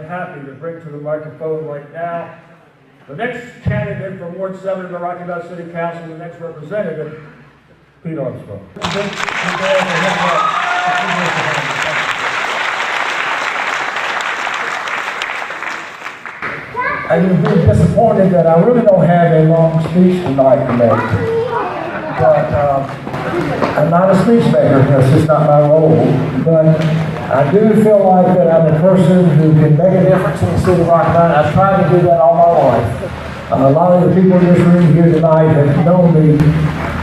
happy to bring to the microphone right now the next candidate for Ward 7 in the Rocky Mount City Council, the next representative, Pete Armstrong. I'm really disappointed that I really don't have a long speech tonight to make. But I'm not a speech maker, that's just not my role. But I do feel like that I'm a person who can make a difference in the city of Rocky Mount. I've tried to do that all my life. A lot of the people in this room here tonight have known me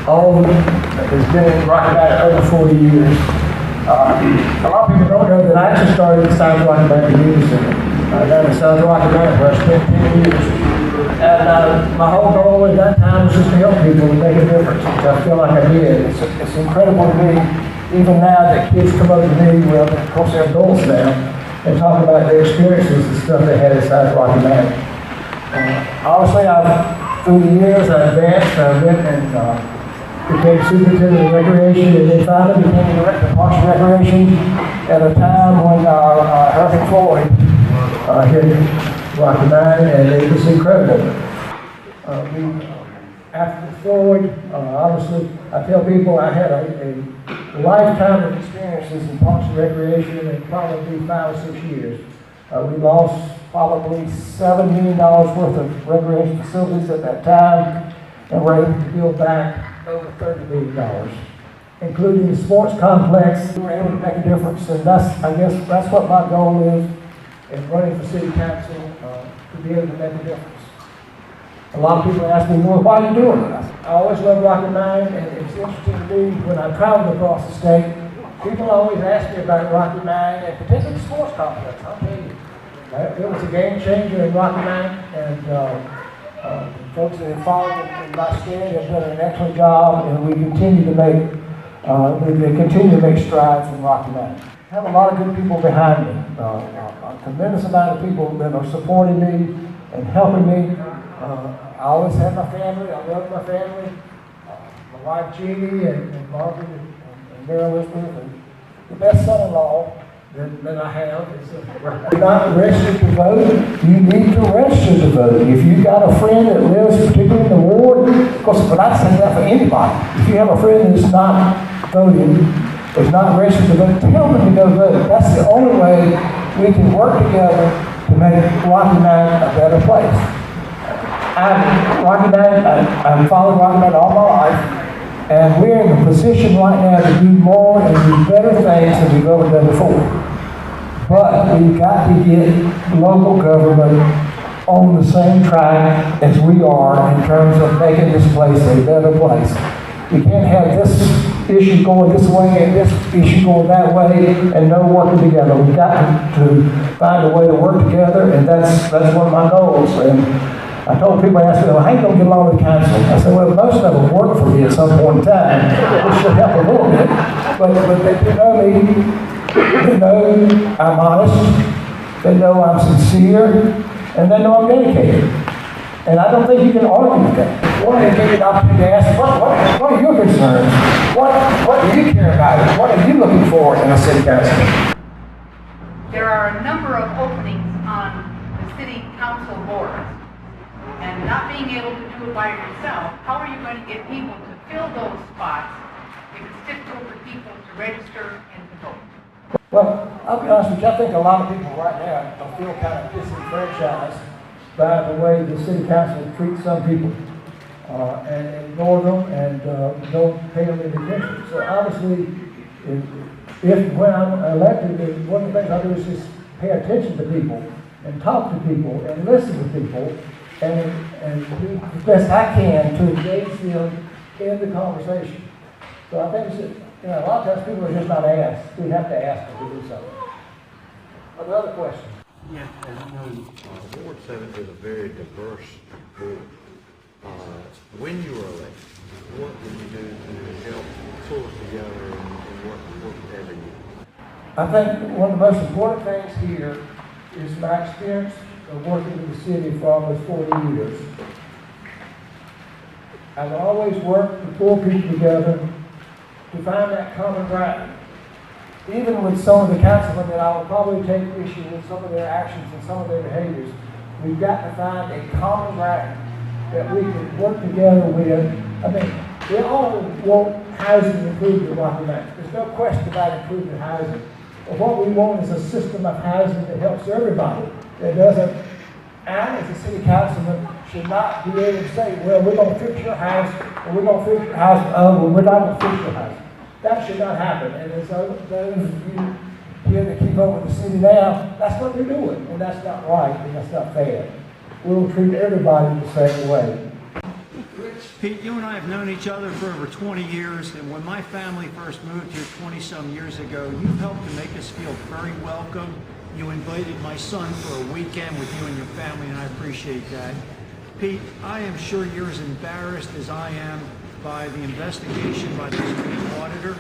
all has been in Rocky Mount over 40 years. A lot of people don't know that I actually started in South Rocky Mount Community Center. Down in South Rocky Mount where I spent 10 years. And my whole goal at that time was just to help people and make a difference, which I feel like I did. It's incredible to me, even now, that kids come up to me, well, of course they're adults now, and talk about their experiences and stuff they had at South Rocky Mount. Obviously, through the years, I advanced. I went and became superintendent of recreation, and then finally became director of Parks and Recreation at a time when Hurricane Floyd hit Rocky Mount, and it was incredible. After Floyd, obviously, I tell people I had a lifetime of experiences in Parks and Recreation, and probably 5 or 6 years. We lost probably $7 million worth of recreation facilities at that time, and we're able to build back over $30 million, including the sports complex. We were able to make a difference, and I guess that's what my goal is in running for city council, to be able to make a difference. A lot of people ask me, well, why are you doing it? I always love Rocky Mount, and it's interesting to me when I travel across the state, people always ask me about Rocky Mount, and particularly the sports complex. I'll tell you, it was a game changer in Rocky Mount, and folks that have followed in my stead have done an excellent job, and we continue to make strides in Rocky Mount. I have a lot of good people behind me, a tremendous amount of people that are supporting me and helping me. I always have my family. I love my family. My wife Jeannie and Margaret and Mary Elizabeth, and the best son-in-law that I have is you're not registered to vote. You need to register to vote. If you've got a friend that lives particularly in the ward, of course, but I say that for anybody. If you have a friend that's not voting, is not registered to vote, tell them to go vote. That's the only way we can work together to make Rocky Mount a better place. I've followed Rocky Mount all my life, and we're in a position right now to do more and do better things than we've ever done before. But we've got to get local government on the same track as we are in terms of making this place a better place. We can't have this issue going this way and this issue going that way and no working together. We've got to find a way to work together, and that's one of my goals. And I told people, I asked them, well, how are you going to get along with the council? I said, well, most of them work for me at some point in time, which should help a little bit. But they know me. They know I'm honest. They know I'm sincere. And they know I'm dedicated. And I don't think you can argue with that. I want to give you an opportunity to ask, what are your concerns? What do you care about? What are you looking for in a city council? There are a number of openings on the city council boards. And not being able to do it by yourself, how are you going to get people to fill those spots if it's difficult for people to register and to vote? Well, I'll be honest with you, I think a lot of people right now feel kind of disenfranchised by the way the city council treats some people and ignore them and don't pay them any attention. So obviously, when I'm elected, one of the things I do is just pay attention to people and talk to people and listen to people and do the best I can to engage them in the conversation. So I think it's, a lot of times people are just not asked. We have to ask them to do something. Another question. Yeah, as you know, Ward 7 is a very diverse board. When you were elected, what did you do to help pull us together and work together? I think one of the most important things here is my experience of working in the city for almost 40 years. I've always worked to pull people together to find that common ground. even with some of the councilmen that I will probably take issue with some of their actions and some of their behaviors, we've got to find a common ground that we can work together with. I mean, we all want housing improved in Rocky Mount. There's no question about improving housing. But what we want is a system of housing that helps everybody. That doesn't, I as a city councilman should not be able to say, well, we're going to fix your house, or we're going to fix your house, well, we're not going to fix your house. That should not happen. And as those of you here that keep up with the city now, that's what they're doing. And that's not right, and that's not fair. We'll treat everybody the same way. Pete, you and I have known each other for over 20 years, and when my family first moved here 20-some years ago, you helped to make us feel very welcome. You invited my son for a weekend with you and your family, and I appreciate that. Pete, I am sure you're as embarrassed as I am by the investigation by the city auditor,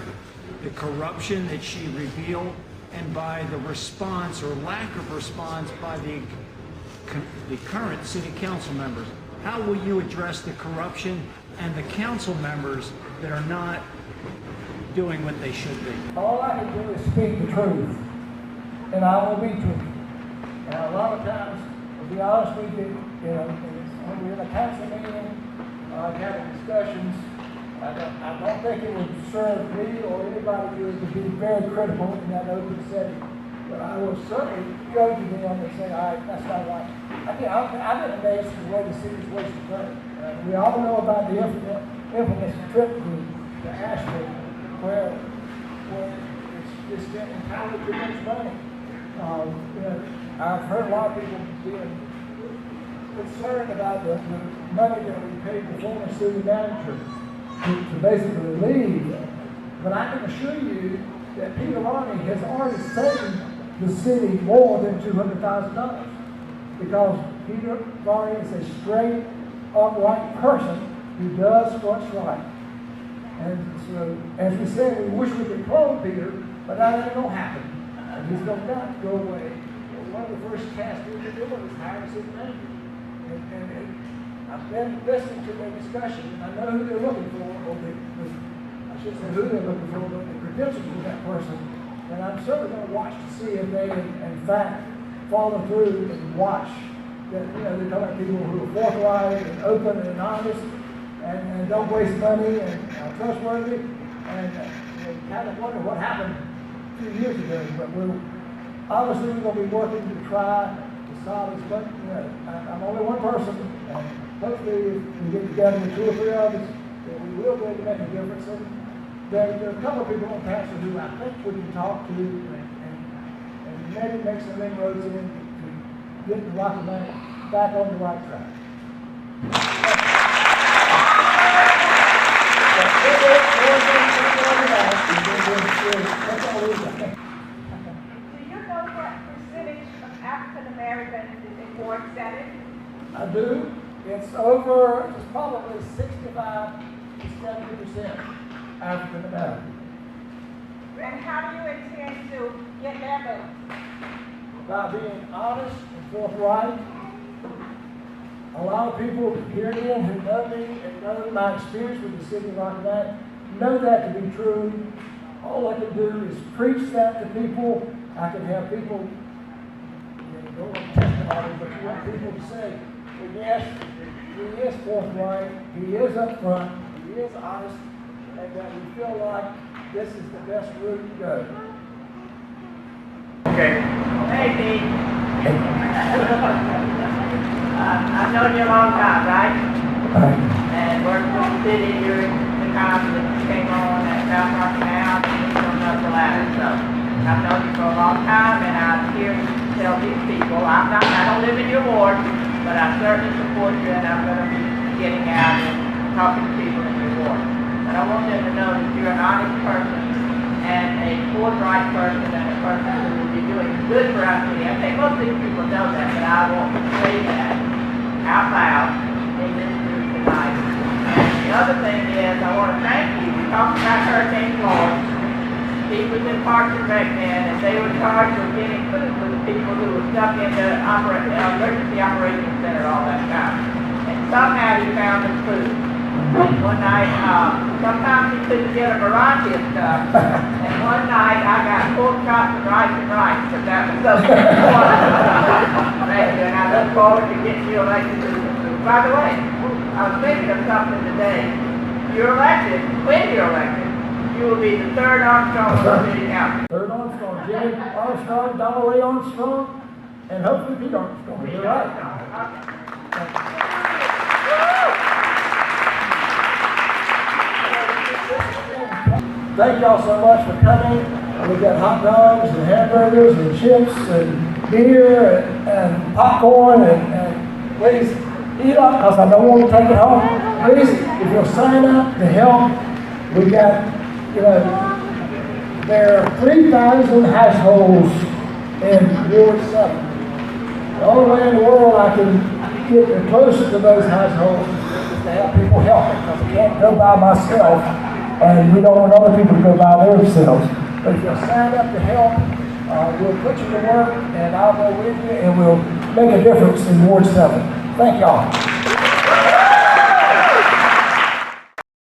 the corruption that she revealed, and by the response or lack of response by the current city council members. How will you address the corruption and the council members that are not doing what they should be? All I can do is speak the truth, and I will be truthful. And a lot of times, to be honest with you, when we're in a council meeting, having discussions, I don't think it would serve me or anybody to be very critical in that open setting. But I will certainly go to them and say, all right, that's not right. I've been amazed at the way the city's wasting money. We all know about the infamous trip to Asheville, where it's spent entirely too much money. I've heard a lot of people being concerned about the money that we paid the former city manager to basically leave. But I can assure you that Peter Ronnie has already saved the city more than $200,000 because Peter Ronnie is a straight, upright person who does what's right. And so, as we said, we wish we could clone Peter, but that ain't gonna happen. He's gonna not go away. One of the first tasks we were doing was hire a city manager. And I've been listening to their discussion, and I know who they're looking for, or I should say who they're looking for, but the credentials of that person. And I'm certainly going to watch to see if they, in fact, follow through and watch that, they're talking about people who are forthright and open and honest and don't waste money and are trustworthy. And kind of wonder what happened 2 years ago. But obviously we're going to be working to try to solve this. But, I'm only one person. And hopefully if we get together with 2 or 3 others, that we will be able to make a difference. And there are a couple of people on council who I think we can talk to and maybe make some inroads in to get the Rocky Mount back on the right track. Do you know what percentage of African Americans is in board setting? I do. It's probably 65 to 70%. African American. And how do you intend to get their votes? By being honest and forthright. A lot of people here then who know me and know my experience with the city of Rocky Mount know that to be true. All I can do is preach that to people. I can have people, go on testimony, but you want people to say, well, yes, he is forthright, he is upfront, he is honest, and that we feel like this is the best route to go. Okay. Hey, Pete. I've known you a long time, right? And worked with the city during the time that you came on at South Rocky Mount and you come up the ladder. So I've known you for a long time, and I'm here to tell these people, I don't live in your ward, but I certainly support you, and I'm going to be getting out and talking to people in your ward. But I want them to know that you're an honest person and a forthright person and a person who will be doing good for our city. I think most of these people know that, but I want to say that out loud in this group tonight. And the other thing is, I want to thank you. We talked about Hurricane Florence. He was in Parks and Rec then, and they were charged with getting food for the people who were stuck in the emergency operations center all that time. And somehow he found them food. One night, sometimes he couldn't get a variety of stuff. And one night I got pork chops and rice, but that was so good. And I look forward to getting you elected. By the way, I was thinking of something today. You're elected, when you're elected, you will be the third Armstrong on the city council. Third Armstrong, Jimmy Armstrong, Donald Ray Armstrong, and hopefully Pete Armstrong. You're right. Thank y'all so much for coming. We've got hot dogs and hamburgers and chips and beer and popcorn and please eat up because I don't want to take it home. Please, if you'll sign up to help, we got, there are 3,000 households in Ward 7. The only way in the world I can get closer to those households is to have people help because I can't go by myself. And we don't want other people to go by themselves. But if you'll sign up to help, we'll put you to work, and I'll go with you, and we'll make a difference in Ward 7. Thank y'all.